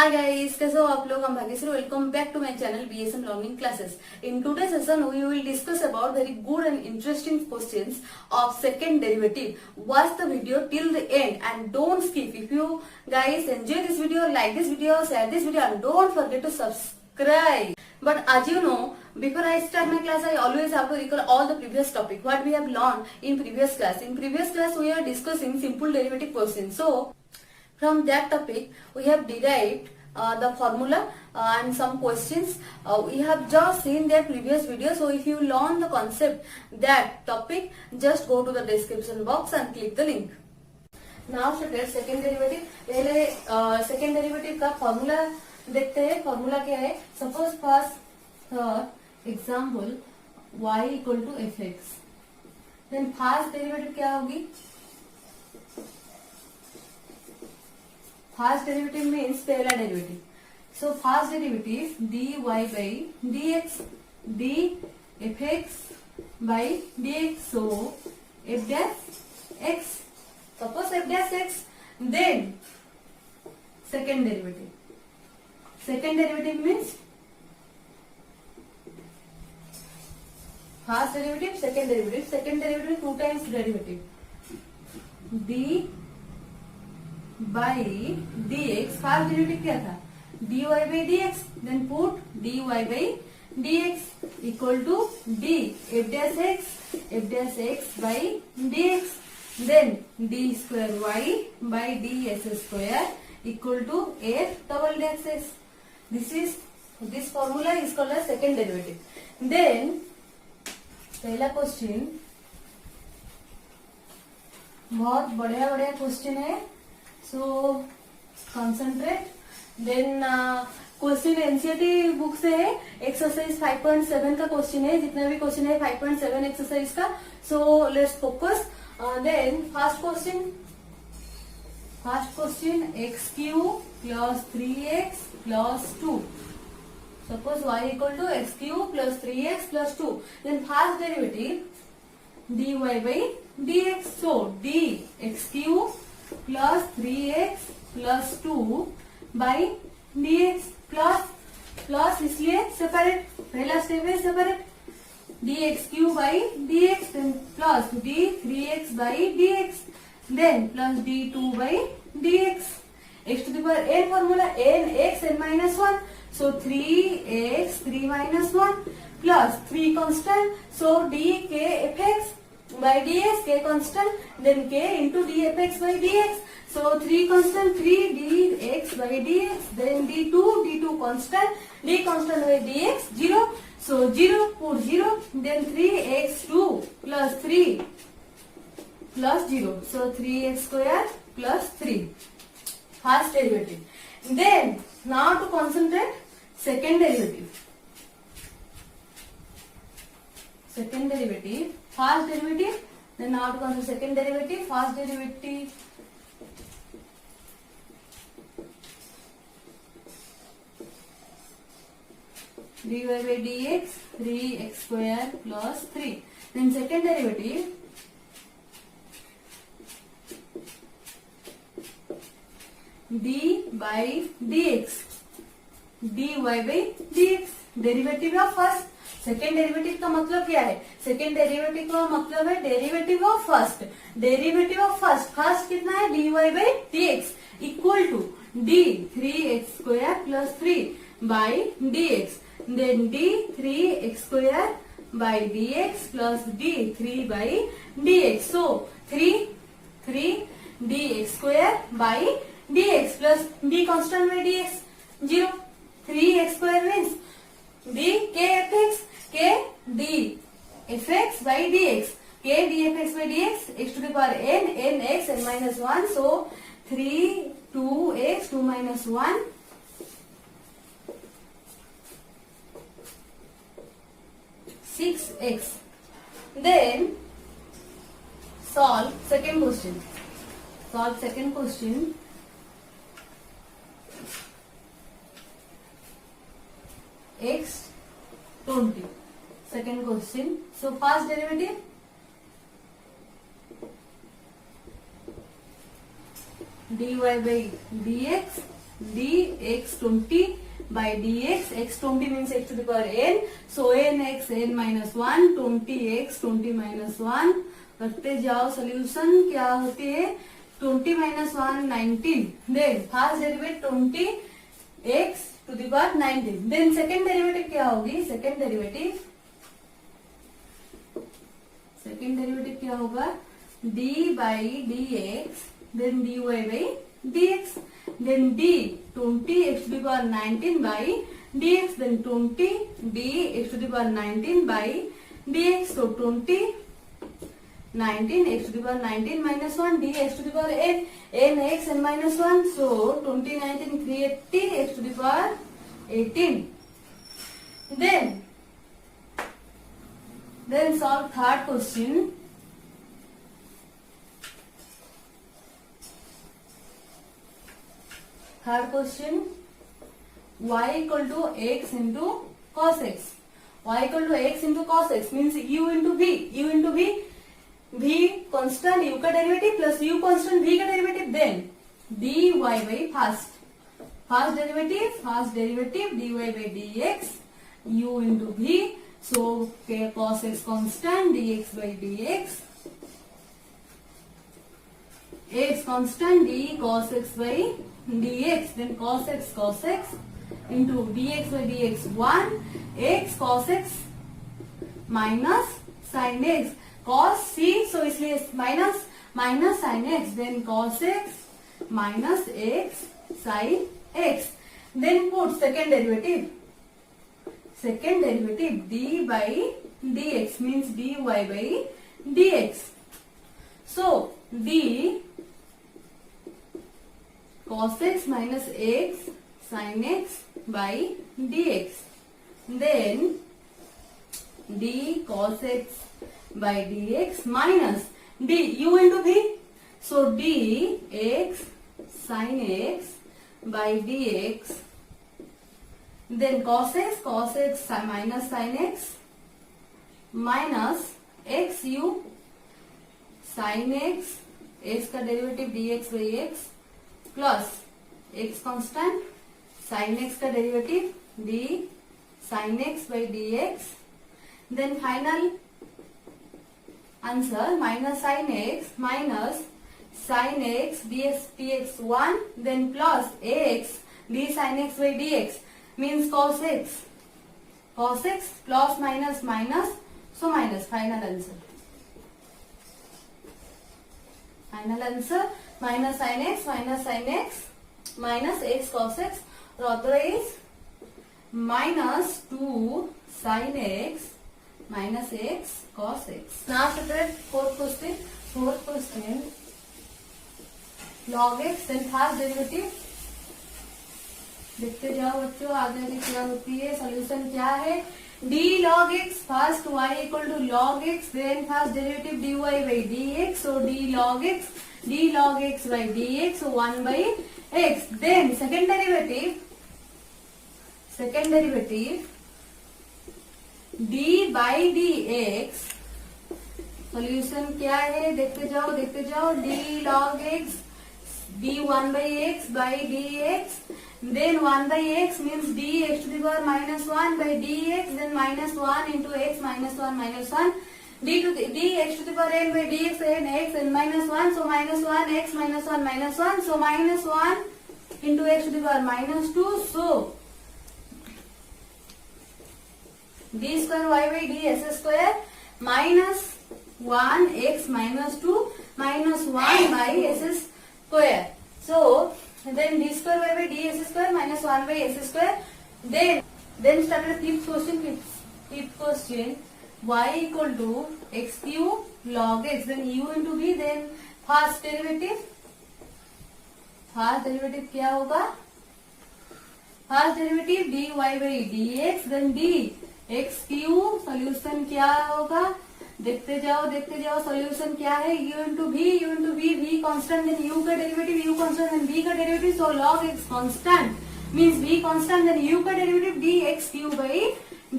Hi guys, कैसे हो आप लोग? I'm Bhagyashree. Welcome back to my channel BSM Learning Classes. In today's session, we will discuss about very good and interesting questions of second derivative. Watch the video till the end and don't skip. If you guys enjoy this video, like this video, share this video, and don't forget to subscribe. But as you know, before I start my class, I always have to recall all the previous topic what we have learned in previous class. In previous class, we are discussing simple derivative questions. So from that topic, we have derived the formula and some questions. We have just seen their previous video. So if you learn the concept, that topic, just go to the description box and click the link. Now started second derivative. पहले second derivative का formula देखते हैं. formula क्या है? Suppose first example y equal to fx. Then first derivative क्या होगी? First derivative means पहला derivative. So first derivative dy by dx, dfx by dx. So f dash x. Suppose f dash x, then second derivative. Second derivative means first derivative, second derivative. Second derivative two times derivative. d by dx. First derivative क्या था? dy by dx. Then put dy by dx equal to d f dash x by dx. Then d square y by ds square equal to f double dash s. This formula is called as second derivative. Then पहला question बहुत बढ़िया बढ़िया question है. So concentrate. Then question NCERT book से है. Exercise 5.7 का question है. जितना भी क्वेश्चन है 5.7 एक्सरसाइज का. So let's focus. Then first question x cube plus 3x plus 2. Suppose y equal to x cube plus 3x plus 2. Then first derivative dy by dx. So dx cube plus 3x plus 2 by dx plus इसलिए separate. पहला step है separate. dx cube by dx, then plus d 3x by dx, then plus d2 by dx. x to the power n formula n x n minus 1. So 3x 3 minus 1 plus 3 constant. So d k fx by dx, k constant, then k into dfx by dx. So 3 constant 3 dx by dx, then d2 constant, d constant by dx 0. So 0 put 0, then 3x2 plus 3 plus 0. So 3x square plus 3. First derivative. Then now to concentrate second derivative. Second derivative, first derivative. Then now to consider second derivative. First derivative dy by dx 3x square plus 3. Then second derivative d by dx dy by dx. Derivative of first. Second derivative का मतलब क्या है? Second derivative का मतलब है derivative of first. Derivative of first कितना है? dy by dx equal to d 3x square plus 3 by dx. Then d 3x square by dx plus d 3 by dx. So 3 dx square by dx plus d constant by dx 0. 3x square means d k fx, k d fx by dx, k dfx by dx, x to the power n x n minus 1. So 3 2x 2 minus 1 6x. Then solve second question. Solve second question. X 20. Second question. So first derivative dy by dx dx 20 by dx, x 20 means x to the power n, so n x n minus 1, 20x 20 minus 1 करते जाओ solution क्या होती है 20 minus 1 19, then first derivative 20x to the power 19, then second derivative क्या होगी second derivative क्या होगा d by dx then dy by dx, then d 20 x to the power 19 by dx, then 20 d x to the power 19 by dx, so 20 19 x to the power 19 minus 1 d x to the power n, n x n minus 1, so 20 19 380 x to the power 18. Then solve third question. Third question, y equal to x into cos x. Y equal to x into cos x means u into v. u into v, v constant u का derivative plus u constant v का derivative, then dy by first derivative dy by dx u into v, so cos x constant dx by dx, x constant d cos x by dx, then cos x into dx by dx 1 x cos x minus sin x cos c, so इसलिए minus sin x, then cos x minus x sin x, then put second derivative d by dx means dy by dx, so d cos x minus x sin x by dx, then d cos x by dx minus d u into v, so d x sin x by dx, then cos x minus sin x minus x u sin x का derivative dx by x plus x constant sin x का derivative d sin x by dx, then final answer minus sin x dx 1, then plus x d sin x by dx means cos x plus minus, so minus, final answer minus sin x minus x cos x, or other is minus 2 sin x minus x cos x. Now separate fourth question log x, then first derivative देखते जाओ बच्चों आगे आगे क्या होती है, solution क्या है d log x, first y equal to log x, then first derivative dy by dx, so d log x by dx, so 1 by x, then second derivative d by dx, solution क्या है देखते जाओ d log x d 1 by x by dx, then 1 by x means dx to the power minus 1 by dx, then minus 1 into x minus 1 dx to the power n by dx, n x n minus 1, so minus 1 x minus 1, so minus 1 into x to the power minus 2, so d square y by d s square minus 1 x minus 2 minus 1 by s square, so then d square y by d s square minus 1 by s square, then started fifth question y equal to x cube log x, then u into v, then first derivative क्या होगा first derivative dy by dx, then d x cube, solution क्या होगा देखते जाओ solution क्या है u into v, v constant, then u का derivative u constant, then v का derivative, so log x constant means v constant, then u का derivative dx cube by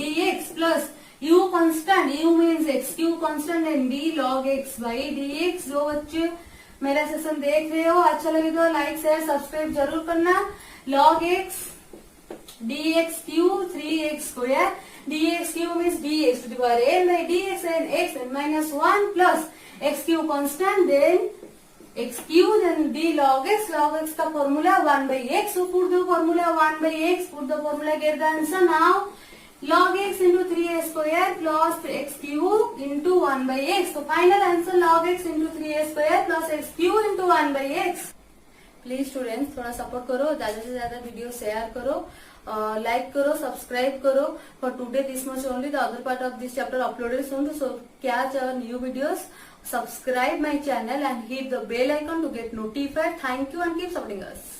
dx plus u constant, u means x cube constant, then d log x by dx, जो बच्चे मेरा session देख रहे हो, अच्छा लगे तो लाइक शेयर सब्सक्राइब जरूर करना। log x dx cube 3x square, dx cube is dx to the power n by dx and x n minus 1 plus x cube constant, then x cube, then d log x का formula 1 by x, so put the formula 1 by x, put the formula, get the answer. Now log x into 3x square plus x cube into 1 by x, so final answer log x into 3x square plus x cube into 1 by x. Please students थोड़ा support करो, ज्यादा से ज्यादा video share करो, like करो, subscribe करो. For today this much only, the other part of this chapter uploaded soon, so catch our new videos. Subscribe my channel and hit the bell icon to get notified. Thank you and keep supporting us.